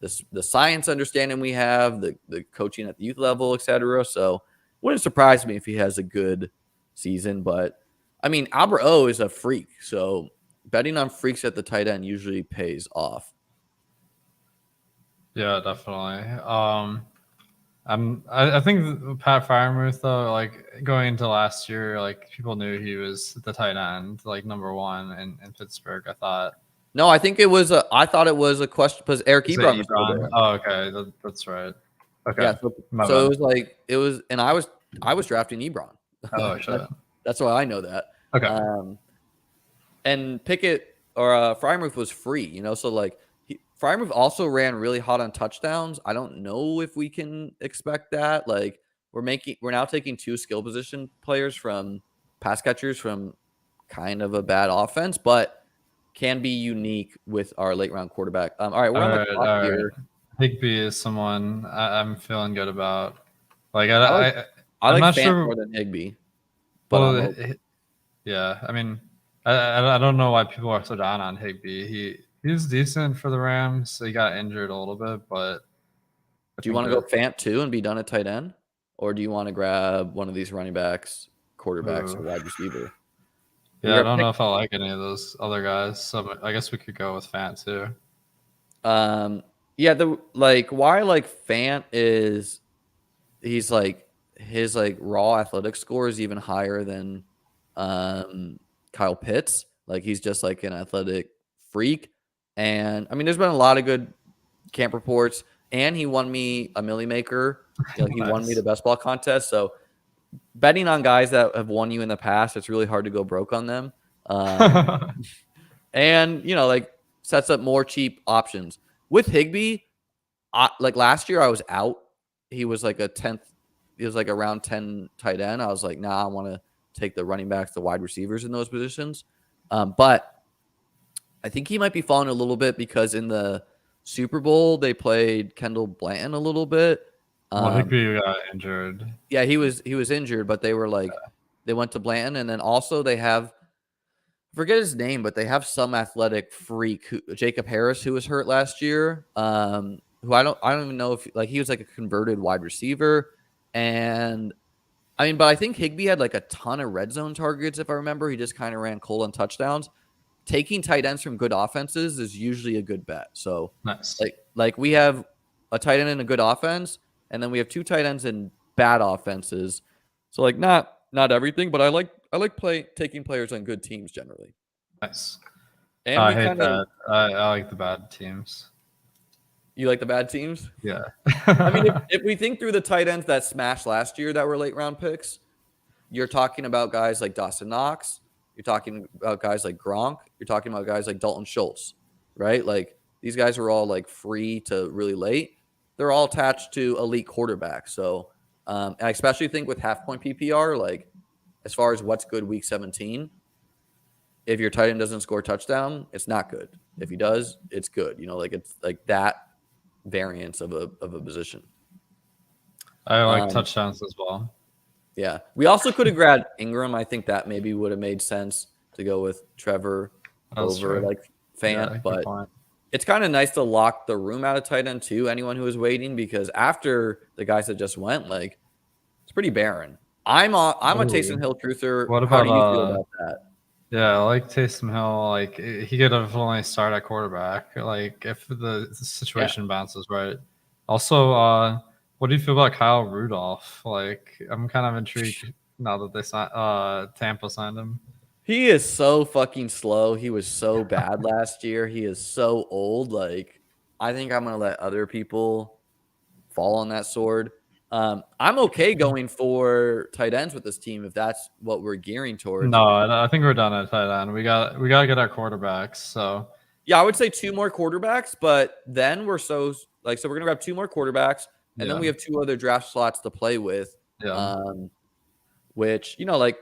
the science understanding we have, the coaching at the youth level, etc. So wouldn't surprise me if he has a good season, but I mean, Albert O is a freak. So betting on freaks at the tight end usually pays off. Yeah, definitely. I think Pat Freiermuth though, like going into last year, like people knew he was the tight end, like number one in Pittsburgh. I thought. No, I think it was I thought it was a question because Eric Is it Ebron was still Ebron? there. Oh, okay, that's right. Okay, Yeah, my so bad. it was, and I was drafting Ebron. Oh shit. That's why I know that. Okay. And Pickett or Freiermuth was free, you know, so like Freiermuth also ran really hot on touchdowns. I don't know if we can expect that. Like we're now taking 2 skill position players from pass catchers from kind of a bad offense, but can be unique with our late round quarterback. All right, we're on the clock here. Higbee is someone I'm feeling good about. Like I I'm like not Fant sure. more than Higbee, but Well, yeah, I mean, I don't know why people are so down on Higbee. He's decent for the Rams. He got injured a little bit, but do you want to go Fant too and be done at tight end, or do you want to grab one of these running backs, quarterbacks, or wide receiver? Yeah, I don't know if I like any of those other guys, so I guess we could go with Fant too. Yeah, why I like Fant is he's like his like raw athletic score is even higher than Kyle Pitts. Like he's just like an athletic freak. And I mean, there's been a lot of good camp reports, and he won me a Millie Maker. Like he won me the best ball contest. So betting on guys that have won you in the past, it's really hard to go broke on them. And you know, like sets up more cheap options. With Higbee, like last year I was out. He was like a 10th. He was like around 10 tight end. I was like, nah, I want to take the running backs, the wide receivers in those positions. But I think he might be falling a little bit because in the Super Bowl they played Kendall Blanton a little bit. Higbee got injured. Yeah, he was injured, but they were like they went to Blanton, and then also they have forget his name, but they have some athletic freak, Jacob Harris, who was hurt last year. Who I don't even know if like he was like a converted wide receiver, and I mean, but I think Higbee had like a ton of red zone targets if I remember. He just kind of ran cold on touchdowns. Taking tight ends from good offenses is usually a good bet. So nice. Like we have a tight end in a good offense, and then we have 2 tight ends in bad offenses. So like not everything, but I like taking players on good teams generally. Nice. And I hate that. I like the bad teams. You like the bad teams? Yeah. I mean, if we think through the tight ends that smashed last year that were late round picks, you're talking about guys like Dawson Knox. You're talking about guys like Gronk. You're talking about guys like Dalton Schultz, right? Like these guys are all like free to really late. They're all attached to elite quarterbacks. So, and I especially think with half point PPR, like as far as what's good week 17, if your tight end doesn't score a touchdown, it's not good. If he does, it's good. You know, like it's like that variance of a position. I like touchdowns as well. Yeah. We also could have grabbed Ingram. I think that maybe would have made sense to go with Trevor over like Fant, but it's kind of nice to lock the room out of tight end too. Anyone who is waiting, because after the guys that just went, like it's pretty barren. I'm a Taysom Hill truther. What about, how do you feel about that? Yeah, I like Taysom Hill. Like he could have only started at quarterback. Like if the situation bounces right. Also, what do you feel about Kyle Rudolph? Like I'm kind of intrigued now that they signed Tampa signed him. He is so fucking slow. He was so bad last year. He is so old. Like I think I'm gonna let other people fall on that sword. I'm okay going for tight ends with this team if that's what we're gearing towards. No, I think we're done at tight end. We got to get our quarterbacks. So yeah, I would say 2 more quarterbacks, but then we're so we're gonna grab 2 more quarterbacks, and then we have 2 other draft slots to play with. Which you know, like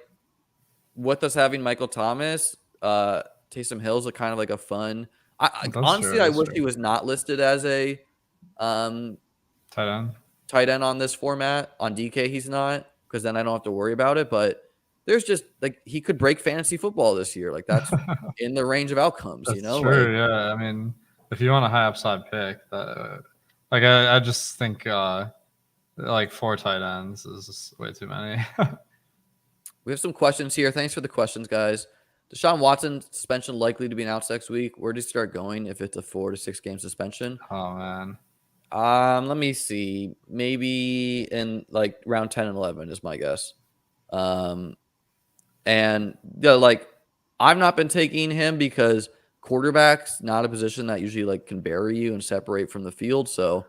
with us having Michael Thomas, Taysom Hill's a kind of like a fun. Honestly, I wish he was not listed as a tight end on this format. On DK, he's not, because then I don't have to worry about it. But there's just like he could break fantasy football this year. Like that's in the range of outcomes. That's you know, true. Like, yeah. I mean, if you want a high upside pick, that like I just think like 4 tight ends is just way too many. We have some questions here. Thanks for the questions, guys. Deshaun Watson suspension likely to be announced next week. Where does he start going if it's a 4 to 6 game suspension? Oh man. Let me see. Maybe in like round 10 and 11 is my guess. And like I've not been taking him because quarterback's not a position that usually like can bury you and separate from the field. So,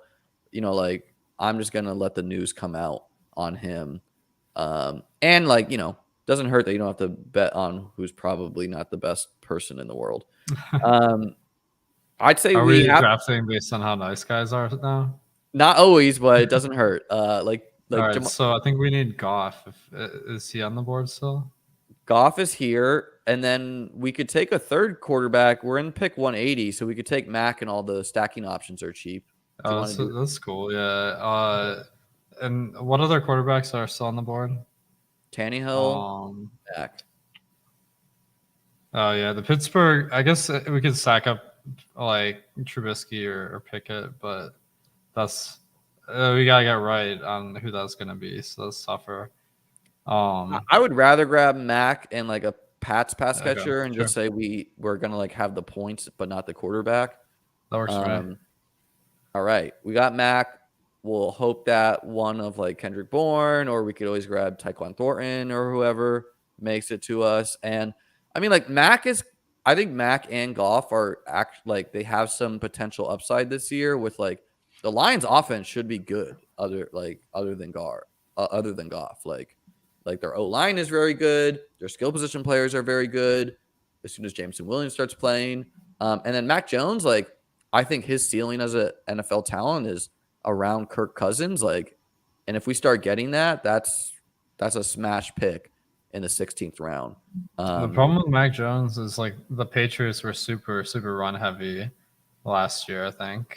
like I'm just gonna let the news come out on him. And like, doesn't hurt that you don't have to bet on who's probably not the best person in the world. I'd say Are we we have drafting based on how nice guys are now? not always, but it doesn't hurt. Like All right, Jam- so I think we need Goff. Is he on the board still? Goff is here, and then we could take a third quarterback. We're in pick 180, so we could take Mac, and all the stacking options are cheap. Do you Oh, want to do that's cool. Yeah. And what other quarterbacks are still on the board? Tannehill, Mac? Oh yeah, the Pittsburgh. I guess we could stack up like Trubisky or Pickett, but that's we gotta get right on who that's gonna be. So that's tougher. I would rather grab Mac and like a Pats pass Okay, catcher and sure. just say we're gonna like have the points, but not the quarterback. That works for me. All right, we got Mac. We'll hope that one of like Kendrick Bourne, or we could always grab Tyquan Thornton or whoever makes it to us. And I mean, like I think Mac and Goff are like they have some potential upside this year. With like the Lions' offense should be good, other than Goff. Like their O line is very good. Their skill position players are very good. As soon as Jameson Williams starts playing, and then Mac Jones, like I think his ceiling as an NFL talent is around Kirk Cousins. Like, and if we start getting that, that's a smash pick in the 16th round. The problem with Mac Jones is like the Patriots were super run heavy last year.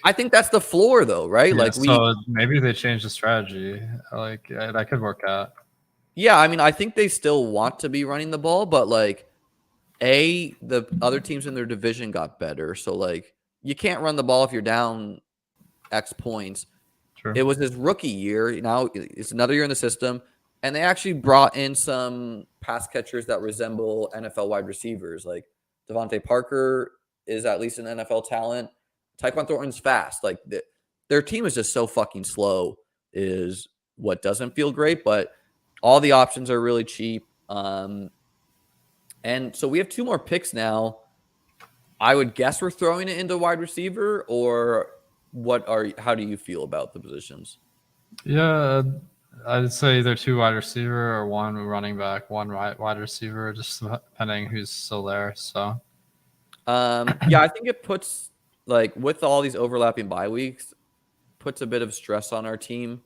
I think that's the floor, though, right? Yeah, like so maybe they changed the strategy. Like that could work out. Yeah, I mean, I think they still want to be running the ball, but like, the other teams in their division got better, so like you can't run the ball if you're down X points. True. It was his rookie year. Now it's another year in the system, and they actually brought in some pass catchers that resemble NFL wide receivers. Like Devontae Parker is at least an NFL talent. Tyquan Thornton's fast. Like their team is just so fucking slow is what doesn't feel great, but all the options are really cheap. And so we have 2 more picks now. I would guess we're throwing it into wide receiver, or how do you feel about the positions? Yeah, I'd say either 2 wide receiver or 1 running back, 1 wide receiver, just depending who's still there. So, yeah, I think it puts like with all these overlapping bye weeks, puts a bit of stress on our team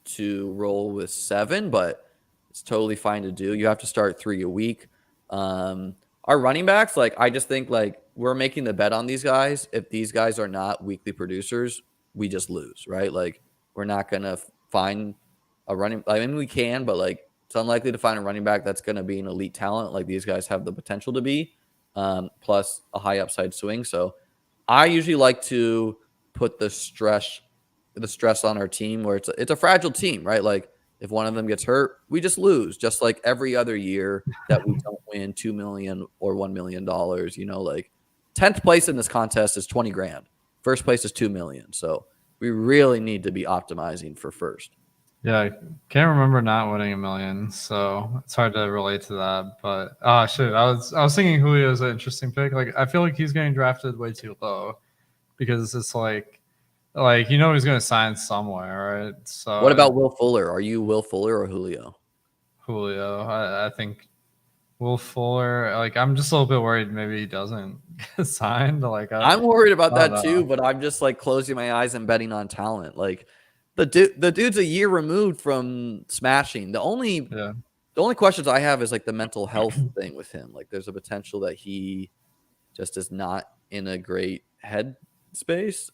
to roll with 7, but it's totally fine to do. You have to start 3 a week. Our running backs, like I just think like we're making the bet on these guys. If these guys are not weekly producers, we just lose, right? Like we're not gonna find a running. I mean, we can, but like it's unlikely to find a running back that's gonna be an elite talent like these guys have the potential to be. Plus a high upside swing. So I usually like to put the stress on our team where it's a fragile team, right? Like if one of them gets hurt, we just lose, just like every other year that we don't win $2 million or $1 million. Like 10th place in this contest is 20 grand. First place is 2 million. So we really need to be optimizing for first. Yeah, I can't remember not winning $1 million, so it's hard to relate to that. But shit, I was thinking Julio is an interesting pick. Like I feel like he's getting drafted way too low because it's like he's going to sign somewhere, right? So what about Will Fuller? Are you Will Fuller or Julio? Julio, I think Will Fuller. Like I'm just a little bit worried maybe he doesn't get signed. Like I'm worried about that too, but I'm just like closing my eyes and betting on talent. Like the dude's a year removed from smashing. The only questions I have is like the mental health thing with him. Like there's a potential that he just is not in a great head space.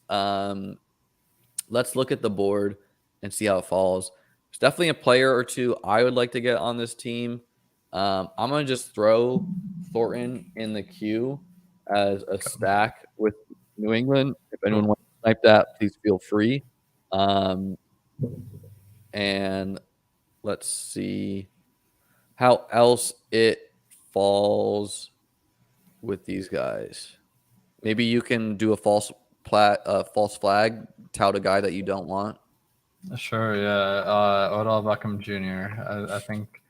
Let's look at the board and see how it falls. There's definitely a player or 2 I would like to get on this team. I'm going to just throw Thornton in the queue as a stack with New England. If anyone wants to snipe that, please feel free. And let's see how else it falls. with these guys. Maybe you can do a false flag, tout a guy that you don't want. Sure, yeah. Odell Beckham Jr. I think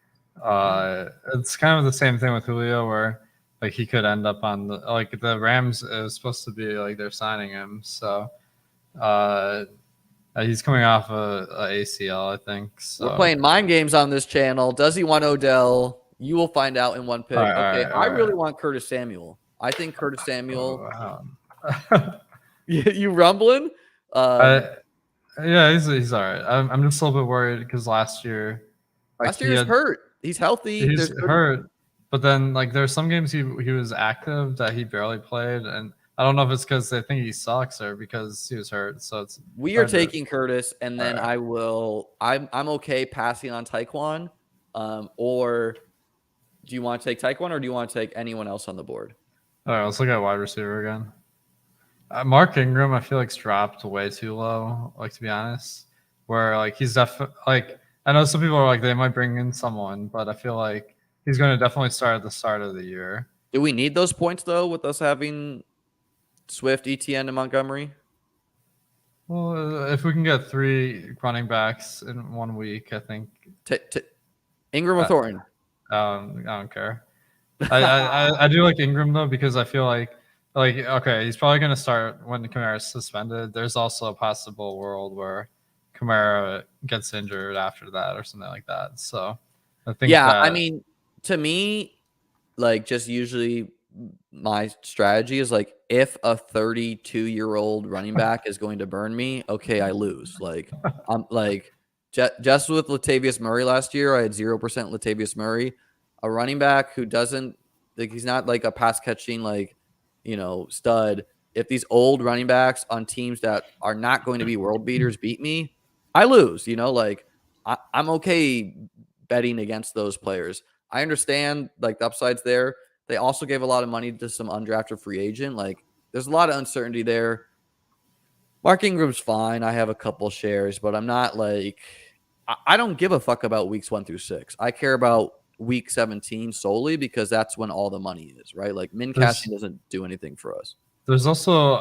it's kind of the same thing with Julio, where like he could end up on the Rams is supposed to be like they're signing him, so he's coming off a ACL, I think. So. We're playing mind games on this channel. Does he want Odell? You will find out in one pick. All right, I really want Curtis Samuel. I think Curtis Samuel. Oh, wow. You rumbling? Yeah, he's all right. I'm just a little bit worried because last year he was hurt. He's healthy. He's hurt, but then like there's some games he was active that he barely played, and I don't know if it's because they think he sucks or because he was hurt. So we are taking Curtis, and then right. I'm okay passing on Taekwon, or do you want to take Taekwon or do you want to take anyone else on the board? All right, let's look at wide receiver again. Mark Ingram, I feel like's dropped way too low. Like to be honest, where like he's definitely like I know some people are like they might bring in someone, but I feel like he's going to definitely start at the start of the year. Do we need those points though with us having Swift, ETN, and Montgomery? Well, if we can get 3 running backs in 1 week, I think. Ingram or Thornton? I don't care. I do like Ingram though because I feel like okay, he's probably going to start when Kamara's suspended. There's also a possible world where Kamara gets injured after that or something like that. So I think I mean, to me, like just usually my strategy is like if a 32-year-old running back is going to burn me, okay, I lose. Like I'm like just with Latavius Murray last year, I had 0% Latavius Murray, a running back who doesn't like he's not like a pass catching like stud. If these old running backs on teams that are not going to be world beaters beat me, I lose. Like I'm okay betting against those players. I understand like the upsides there. They also gave a lot of money to some undrafted free agent. Like there's a lot of uncertainty there. Mark Ingram's fine. I have a couple shares, but I'm not like I don't give a fuck about weeks 1 through 6. I care about week 17 solely because that's when all the money is, right? Like min cashing doesn't do anything for us. There's also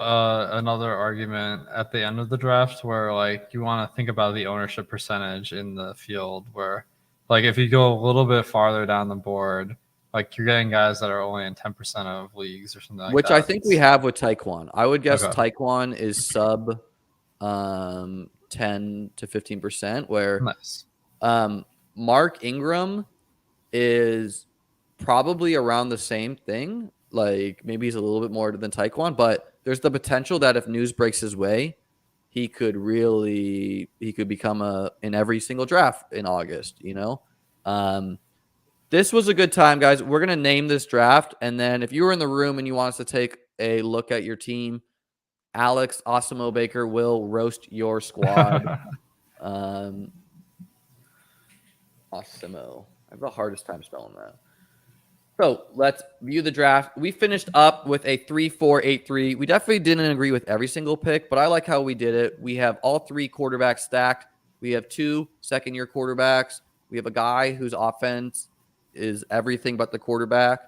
another argument at the end of the draft where like you want to think about the ownership percentage in the field where like if you go a little bit farther down the board, like you're getting guys that are only in 10% of leagues or something like Which that. I think we have with Taekwon. I would guess Taekwon is sub 10 to 15%, where nice. Mark Ingram is probably around the same thing. Like maybe he's a little bit more than Taekwon, but there's the potential that if news breaks his way, he could become in every single draft in August, This was a good time, guys. We're going to name this draft. And then if you were in the room and you want us to take a look at your team, Alex Awesemo Baker will roast your squad. Awesemo. I have the hardest time spelling that. So let's view the draft. We finished up with a 3-4-8-3. We definitely didn't agree with every single pick, but I like how we did it. We have all 3 quarterbacks stacked. We have 2 second-year quarterbacks. We have a guy whose offense is everything but the quarterback.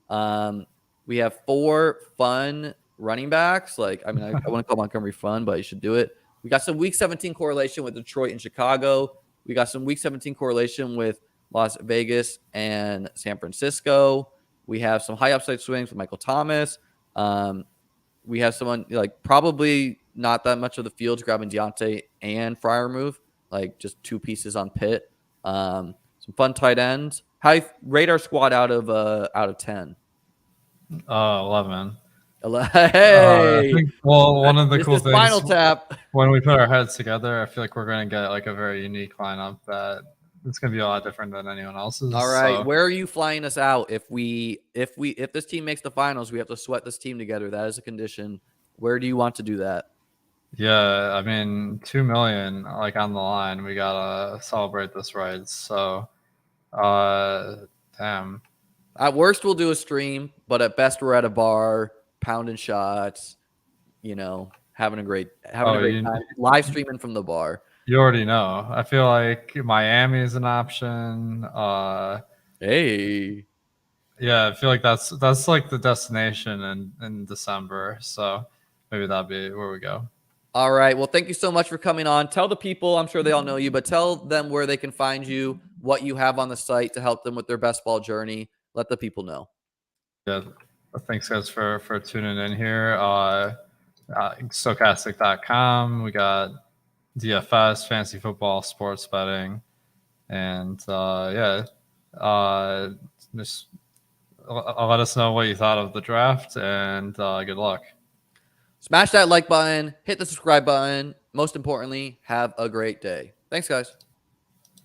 We have 4 fun running backs. Like, I mean, I want to call Montgomery fun, but you should do it. We got some week 17 correlation with Detroit and Chicago. We got some week 17 correlation with Las Vegas and San Francisco. We have some high upside swings with Michael Thomas. We have someone like probably not that much of the fields grabbing Deontay and Freiermuth, like just 2 pieces on Pitt. Some fun tight ends. How do you rate our squad out of 10? 11. Hey, I think, one of the cool things Final Tap. When we put our heads together, I feel like we're going to get like a very unique lineup that it's going to be a lot different than anyone else's. All right, so. Where are you flying us out? If this team makes the finals, we have to sweat this team together. That is a condition. Where do you want to do that? Yeah, I mean, 2 million like on the line. We gotta celebrate this, right? So, damn. At worst, we'll do a stream, but at best, we're at a bar, pounding shots. Having a great time, live streaming from the bar. You already know. I feel like Miami is an option. Hey. Yeah, I feel like that's like the destination in December. So maybe that'd be where we go. All right. Well, thank you so much for coming on. Tell the people, I'm sure they all know you, but tell them where they can find you, what you have on the site to help them with their best ball journey. Let the people know. Yeah. Thanks guys for tuning in here. Stokastic.com. We got DFS, fantasy football, sports betting, and just let us know what you thought of the draft, and good luck. Smash that like button, hit the subscribe button. Most importantly, have a great day. Thanks, guys.